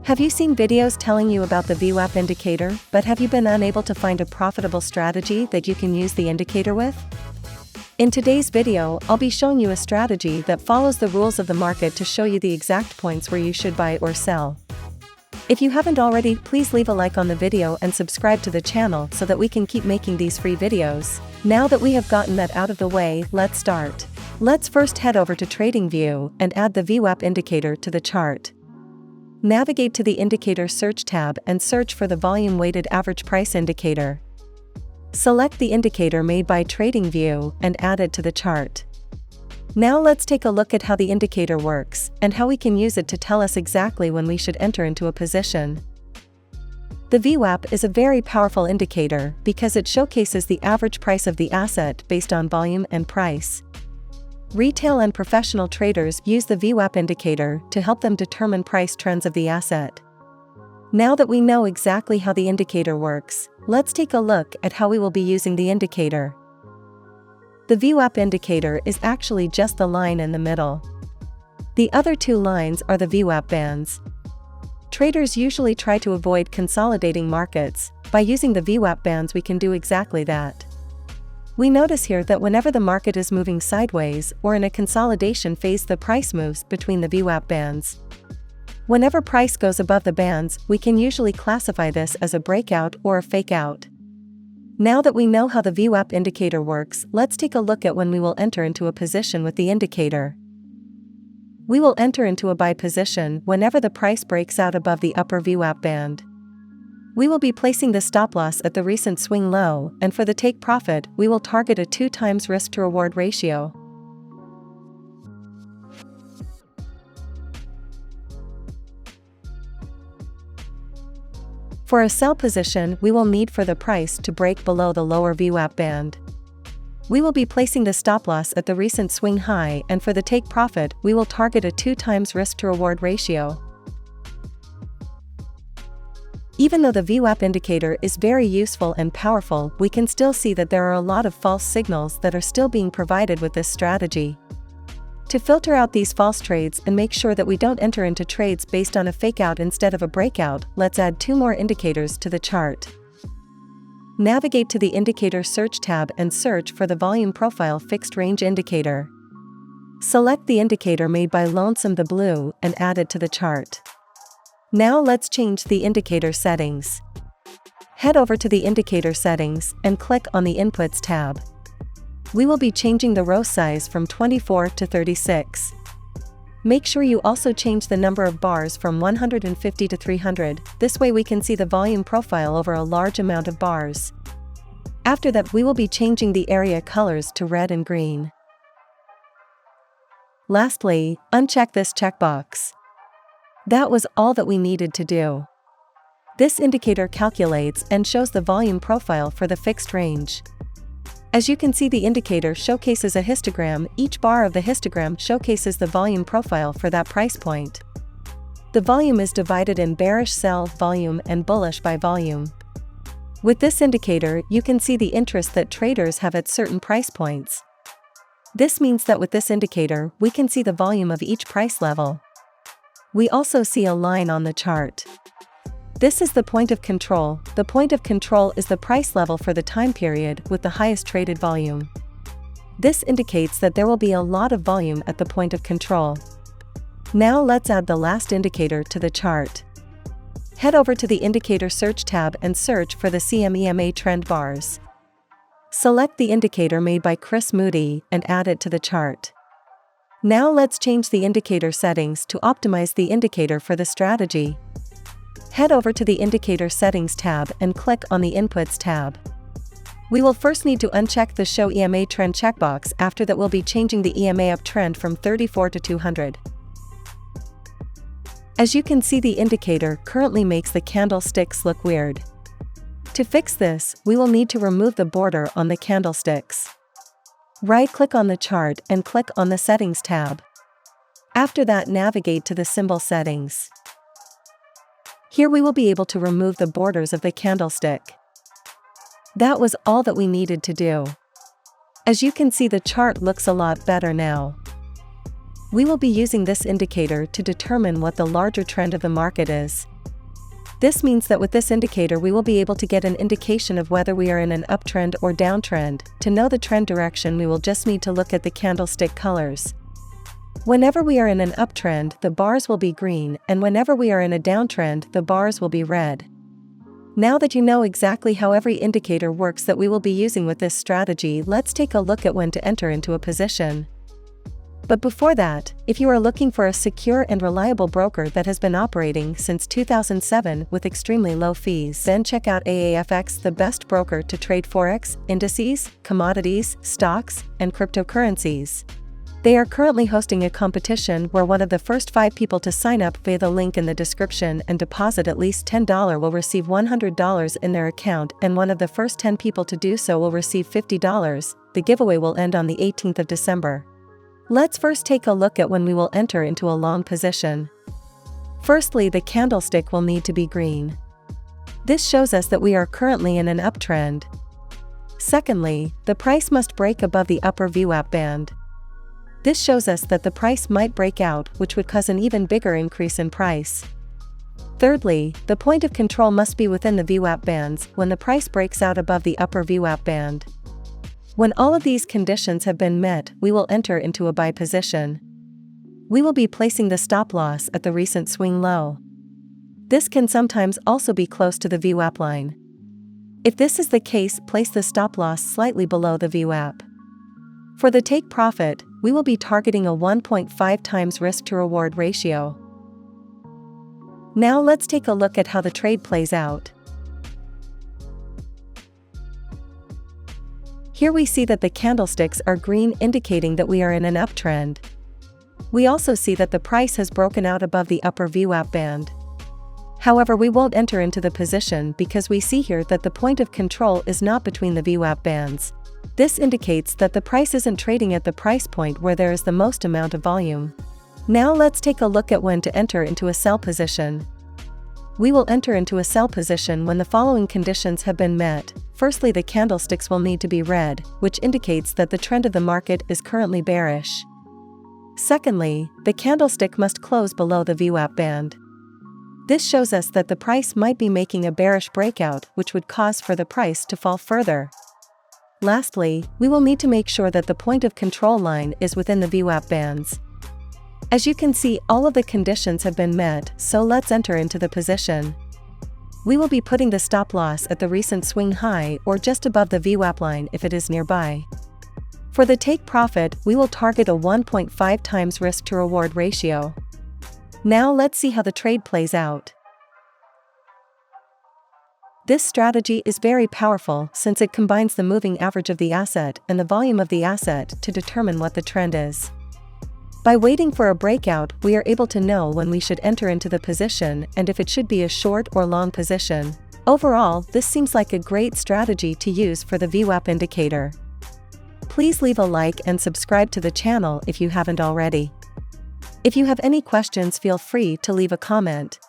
Have you seen videos telling you about the VWAP indicator, but have you been unable to find a profitable strategy that you can use the indicator with? In today's video, I'll be showing you a strategy that follows the rules of the market to show you the exact points where you should buy or sell. If you haven't already, please leave a like on the video and subscribe to the channel so that we can keep making these free videos. Now that we have gotten that out of the way, let's start. Let's first head over to TradingView and add the VWAP indicator to the chart. Navigate to the Indicator Search tab and search for the Volume Weighted Average Price Indicator. Select the indicator made by TradingView and add it to the chart. Now let's take a look at how the indicator works and how we can use it to tell us exactly when we should enter into a position. The VWAP is a very powerful indicator because it showcases the average price of the asset based on volume and price. Retail and professional traders use the VWAP indicator to help them determine price trends of the asset. Now that we know exactly how the indicator works, let's take a look at how we will be using the indicator. The VWAP indicator is actually just the line in the middle. The other two lines are the VWAP bands. Traders usually try to avoid consolidating markets. By using the VWAP bands, we can do exactly that. We notice here that whenever the market is moving sideways or in a consolidation phase, the price moves between the VWAP bands. Whenever price goes above the bands, we can usually classify this as a breakout or a fake out. Now that we know how the VWAP indicator works, let's take a look at when we will enter into a position with the indicator. We will enter into a buy position whenever the price breaks out above the upper VWAP band. We will be placing the stop loss at the recent swing low, and for the take profit, we will target a 2 times risk to reward ratio. For a sell position, we will need for the price to break below the lower VWAP band. We will be placing the stop loss at the recent swing high, and for the take profit, we will target a 2 times risk to reward ratio. Even though the VWAP indicator is very useful and powerful, we can still see that there are a lot of false signals that are still being provided with this strategy. To filter out these false trades and make sure that we don't enter into trades based on a fake out instead of a breakout, let's add 2 more indicators to the chart. Navigate to the Indicator Search tab and search for the Volume Profile Fixed Range Indicator. Select the indicator made by Lonesome the Blue and add it to the chart. Now let's change the indicator settings. Head over to the indicator settings and click on the Inputs tab. We will be changing the row size from 24 to 36. Make sure you also change the number of bars from 150 to 300, this way we can see the volume profile over a large amount of bars. After that, we will be changing the area colors to red and green. Lastly, uncheck this checkbox. That was all that we needed to do. This indicator calculates and shows the volume profile for the fixed range. As you can see, the indicator showcases a histogram. Each bar of the histogram showcases the volume profile for that price point. The volume is divided in bearish sell volume and bullish buy volume. With this indicator, you can see the interest that traders have at certain price points. This means that with this indicator, we can see the volume of each price level. We also see a line on the chart. This is the point of control. The point of control is the price level for the time period with the highest traded volume. This indicates that there will be a lot of volume at the point of control. Now let's add the last indicator to the chart. Head over to the Indicator Search tab and search for the CME/EMA trend bars. Select the indicator made by Chris Moody and add it to the chart. Now let's change the indicator settings to optimize the indicator for the strategy. Head over to the Indicator Settings tab and click on the Inputs tab. We will first need to uncheck the Show EMA Trend checkbox. After that, we'll be changing the EMA uptrend from 34 to 200. As you can see, the indicator currently makes the candlesticks look weird. To fix this, we will need to remove the border on the candlesticks. Right-click on the chart and click on the Settings tab. After that, navigate to the Symbol Settings. Here we will be able to remove the borders of the candlestick. That was all that we needed to do. As you can see, the chart looks a lot better now. We will be using this indicator to determine what the larger trend of the market is. This means that with this indicator we will be able to get an indication of whether we are in an uptrend or downtrend. To know the trend direction, we will just need to look at the candlestick colors. Whenever we are in an uptrend, the bars will be green, and whenever we are in a downtrend, the bars will be red. Now that you know exactly how every indicator works that we will be using with this strategy, let's take a look at when to enter into a position. But before that, if you are looking for a secure and reliable broker that has been operating since 2007 with extremely low fees, then check out AAFX, the best broker to trade forex, indices, commodities, stocks, and cryptocurrencies. They are currently hosting a competition where one of the first 5 people to sign up via the link in the description and deposit at least $10 will receive $100 in their account, and one of the first 10 people to do so will receive $50. The giveaway will end on the 18th of December. Let's first take a look at when we will enter into a long position. Firstly, the candlestick will need to be green. This shows us that we are currently in an uptrend. Secondly, the price must break above the upper VWAP band. This shows us that the price might break out, which would cause an even bigger increase in price. Thirdly, the point of control must be within the VWAP bands when the price breaks out above the upper VWAP band. When all of these conditions have been met, we will enter into a buy position. We will be placing the stop loss at the recent swing low. This can sometimes also be close to the VWAP line. If this is the case, place the stop loss slightly below the VWAP. For the take profit, we will be targeting a 1.5 times risk to reward ratio. Now let's take a look at how the trade plays out. Here we see that the candlesticks are green, indicating that we are in an uptrend. We also see that the price has broken out above the upper VWAP band. However, we won't enter into the position because we see here that the point of control is not between the VWAP bands. This indicates that the price isn't trading at the price point where there is the most amount of volume. Now let's take a look at when to enter into a sell position. We will enter into a sell position when the following conditions have been met. Firstly, the candlesticks will need to be red, which indicates that the trend of the market is currently bearish. Secondly, the candlestick must close below the VWAP band. This shows us that the price might be making a bearish breakout, which would cause for the price to fall further. Lastly, we will need to make sure that the point of control line is within the VWAP bands. As you can see, all of the conditions have been met, so let's enter into the position. We will be putting the stop loss at the recent swing high or just above the VWAP line if it is nearby. For the take profit, we will target a 1.5 times risk to reward ratio. Now let's see how the trade plays out. This strategy is very powerful since it combines the moving average of the asset and the volume of the asset to determine what the trend is. By waiting for a breakout, we are able to know when we should enter into the position and if it should be a short or long position. Overall, this seems like a great strategy to use for the VWAP indicator. Please leave a like and subscribe to the channel if you haven't already. If you have any questions, feel free to leave a comment.